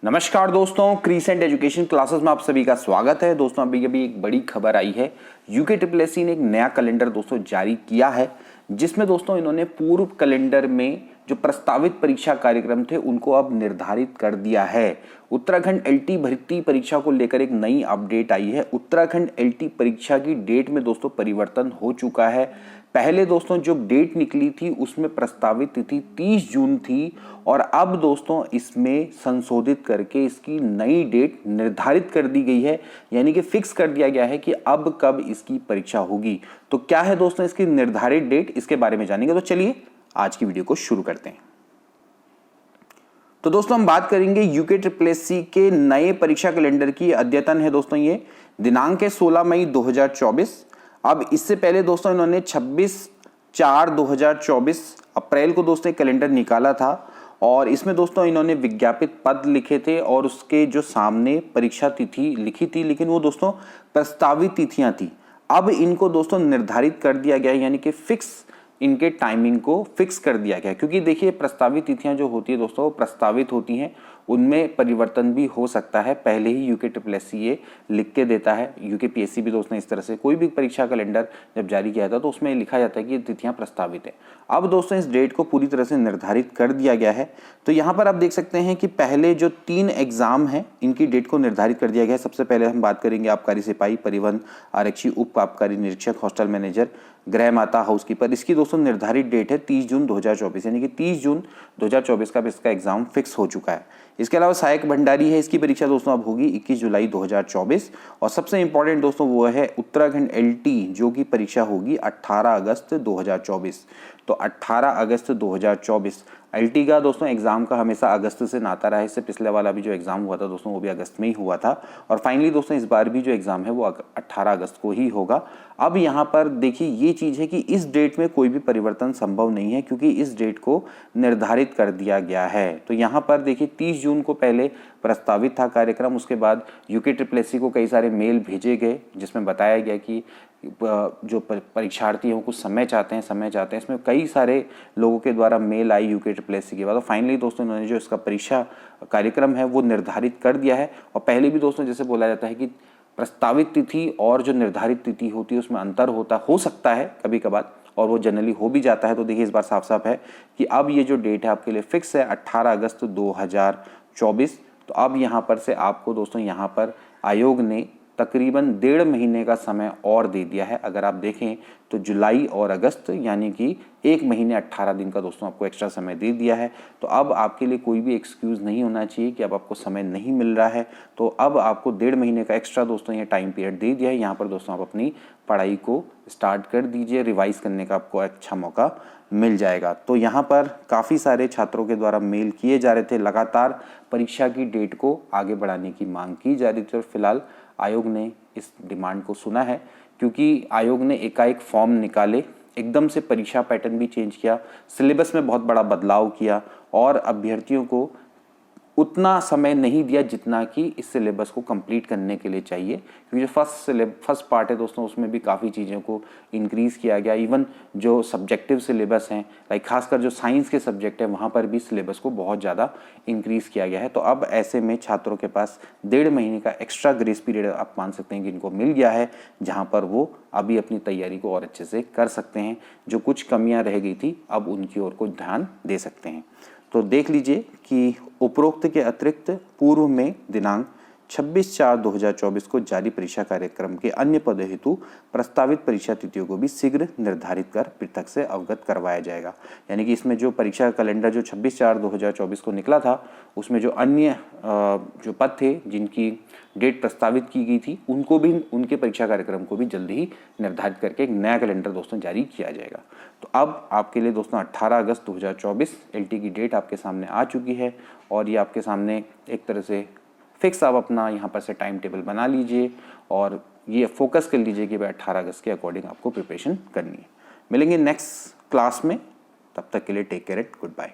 नमस्कार दोस्तों, crescent education classes में आप सभी का स्वागत है। दोस्तों अभी एक बड़ी खबर आई है। यूके ट्रिपल एससी ने एक नया कैलेंडर दोस्तों जारी किया है, जिसमें दोस्तों इन्होंने पूर्व कैलेंडर में जो प्रस्तावित परीक्षा कार्यक्रम थे उनको अब निर्धारित कर दिया है। उत्तराखंड एलटी भर्ती परीक्षा को लेकर एक नई अपडेट आई है। उत्तराखंड एलटी परीक्षा की डेट में दोस्तों परिवर्तन हो चुका है। पहले दोस्तों जो डेट निकली थी उसमें प्रस्तावित तिथि 30 जून थी और अब दोस्तों इसमें संशोधित करके इसकी नई डेट निर्धारित कर दी गई है, यानी कि फिक्स कर दिया गया है कि अब कब इसकी परीक्षा होगी। तो क्या है दोस्तों इसकी निर्धारित डेट, इसके बारे में जानेंगे। तो चलिए आज की वीडियो को शुरू करते हैं। तो दोस्तों हम बात करेंगे यूके ट्रिपल एससी के नए परीक्षा कैलेंडर की। अद्यतन है दोस्तों, ये दिनांक है 16 मई 2024। अब इससे पहले दोस्तों इन्होंने 26/4/2024 अप्रैल को दोस्तों कैलेंडर निकाला था और इसमें दोस्तों इन्होंने विज्ञापित पद लिखे थे और उसके जो सामने परीक्षा तिथि लिखी थी, लेकिन वो दोस्तों प्रस्तावित तिथियां थी। अब इनको दोस्तों निर्धारित कर दिया गया है, यानी कि फिक्स इनके टाइमिंग को फिक्स कर दिया गया। क्योंकि देखिए प्रस्तावित तिथियां जो होती है दोस्तों वो प्रस्तावित होती हैं, उनमें परिवर्तन भी हो सकता है। पहले ही यूके ट्रिपल एससी ये लिख के देता है। यूके पीएससी भी दोस्तों इस तरह से कोई भी परीक्षा कैलेंडर जब जारी किया था तो उसमें लिखा जाता है कि ये तिथियां प्रस्तावित है। अब दोस्तों इस डेट को पूरी तरह से निर्धारित कर दिया गया है। तो यहाँ पर आप देख सकते हैं कि पहले जो 3 एग्जाम हैं इनकी डेट को निर्धारित कर दिया गया है। सबसे पहले हम बात करेंगे आबकारी सिपाही, परिवहन आरक्षी, उप आबकारी निरीक्षक, हॉस्टल मैनेजर, गृह माता, हाउसकीपर। इसकी दोस्तों निर्धारित डेट है 30 जून 2024, यानी कि 30 जून 2024 का इसका एग्जाम फिक्स हो चुका है। इसके अलावा सहायक भंडारी है, इसकी परीक्षा दोस्तों अब होगी 21 जुलाई 2024। और सबसे इंपॉर्टेंट दोस्तों वो है उत्तराखंड एलटी, जो की परीक्षा होगी 18 अगस्त 2024। तो 18 अगस्त 2024 एलटी का दोस्तों एग्जाम का हमेशा अगस्त से नाता रहा है। इससे पिछले वाला भी जो एग्जाम हुआ था दोस्तों वो भी अगस्त में ही हुआ था और फाइनली दोस्तों इस बार भी जो एग्जाम है वो 18 अगस्त को ही होगा। अब यहाँ पर देखिए ये चीज़ है कि इस डेट में कोई भी परिवर्तन संभव नहीं है, क्योंकि इस डेट को निर्धारित कर दिया गया है। तो यहाँ पर देखिए 30 जून को पहले प्रस्तावित था कार्यक्रम, उसके बाद यूके ट्रिपल एससी को कई सारे मेल भेजे गए जिसमें बताया गया कि जो परीक्षार्थी हैं कुछ समय चाहते हैं। इसमें कई सारे लोगों के द्वारा मेल आई यूके ट्रिपल एससी के बाद। तो फाइनली दोस्तों इन्होंने जो इसका परीक्षा कार्यक्रम है वो निर्धारित कर दिया है। और पहले भी दोस्तों जैसे बोला जाता है कि प्रस्तावित तिथि और जो निर्धारित तिथि होती है उसमें अंतर हो सकता है कभी कभार, और वो जनरली हो भी जाता है। तो देखिए इस बार साफ साफ है कि अब ये जो डेट है आपके लिए फिक्स है 18 अगस्त 2024। तो अब यहाँ पर से आपको दोस्तों यहाँ पर आयोग ने तकरीबन 1.5 महीने का समय और दे दिया है। अगर आप देखें तो जुलाई और अगस्त यानी कि 1 महीने 18 दिन का दोस्तों आपको एक्स्ट्रा समय दे दिया है। तो अब आपके लिए कोई भी एक्सक्यूज़ नहीं होना चाहिए कि अब आपको समय नहीं मिल रहा है। तो अब आपको 1.5 महीने का एक्स्ट्रा दोस्तों ये टाइम पीरियड दे दिया है। यहाँ पर दोस्तों आप अपनी पढ़ाई को स्टार्ट कर दीजिए, रिवाइज करने का आपको अच्छा मौका मिल जाएगा। तो यहाँ पर काफ़ी सारे छात्रों के द्वारा मेल किए जा रहे थे, लगातार परीक्षा की डेट को आगे बढ़ाने की मांग की जा रही थी और फिलहाल आयोग ने इस डिमांड को सुना है, क्योंकि आयोग ने एकाएक फॉर्म निकाले, एकदम से परीक्षा पैटर्न भी चेंज किया, सिलेबस में बहुत बड़ा बदलाव किया और अभ्यर्थियों को उतना समय नहीं दिया जितना कि इस सिलेबस को कंप्लीट करने के लिए चाहिए। क्योंकि जो फर्स्ट पार्ट है दोस्तों उसमें भी काफ़ी चीज़ों को इंक्रीज़ किया गया। इवन जो सब्जेक्टिव सिलेबस हैं, लाइक खासकर जो साइंस के सब्जेक्ट हैं वहाँ पर भी सिलेबस को बहुत ज़्यादा इंक्रीज़ किया गया है। तो अब ऐसे में छात्रों के पास 1.5 महीने का एक्स्ट्रा ग्रेस पीरियड आप मान सकते हैं कि इनको मिल गया है, जहाँ पर वो अभी अपनी तैयारी को और अच्छे से कर सकते हैं। जो कुछ कमियाँ रह गई थी अब उनकी ओर को ध्यान दे सकते हैं। तो देख लीजिए कि उपरोक्त के अतिरिक्त पूर्व में दिनांक 26/4/2024 को जारी परीक्षा कार्यक्रम के अन्य पदों हेतु प्रस्तावित परीक्षा तिथियों को भी शीघ्र निर्धारित कर पृथक से अवगत करवाया जाएगा। यानी कि इसमें जो परीक्षा कैलेंडर जो 26/4/2024 को निकला था उसमें जो अन्य जो पद थे जिनकी डेट प्रस्तावित की गई थी उनको भी, उनके परीक्षा कार्यक्रम को भी जल्दी ही निर्धारित करके एक नया कैलेंडर दोस्तों जारी किया जाएगा। तो अब आपके लिए दोस्तों 18 अगस्त 2024 एलटी की डेट आपके सामने आ चुकी है और ये आपके सामने एक तरह से फिक्स आप अपना यहाँ पर से टाइम टेबल बना लीजिए और ये फोकस कर लीजिए कि भाई 18 अगस्त के अकॉर्डिंग आपको प्रिपरेशन करनी है। मिलेंगे नेक्स्ट क्लास में, तब तक के लिए टेक केयर, गुड बाय।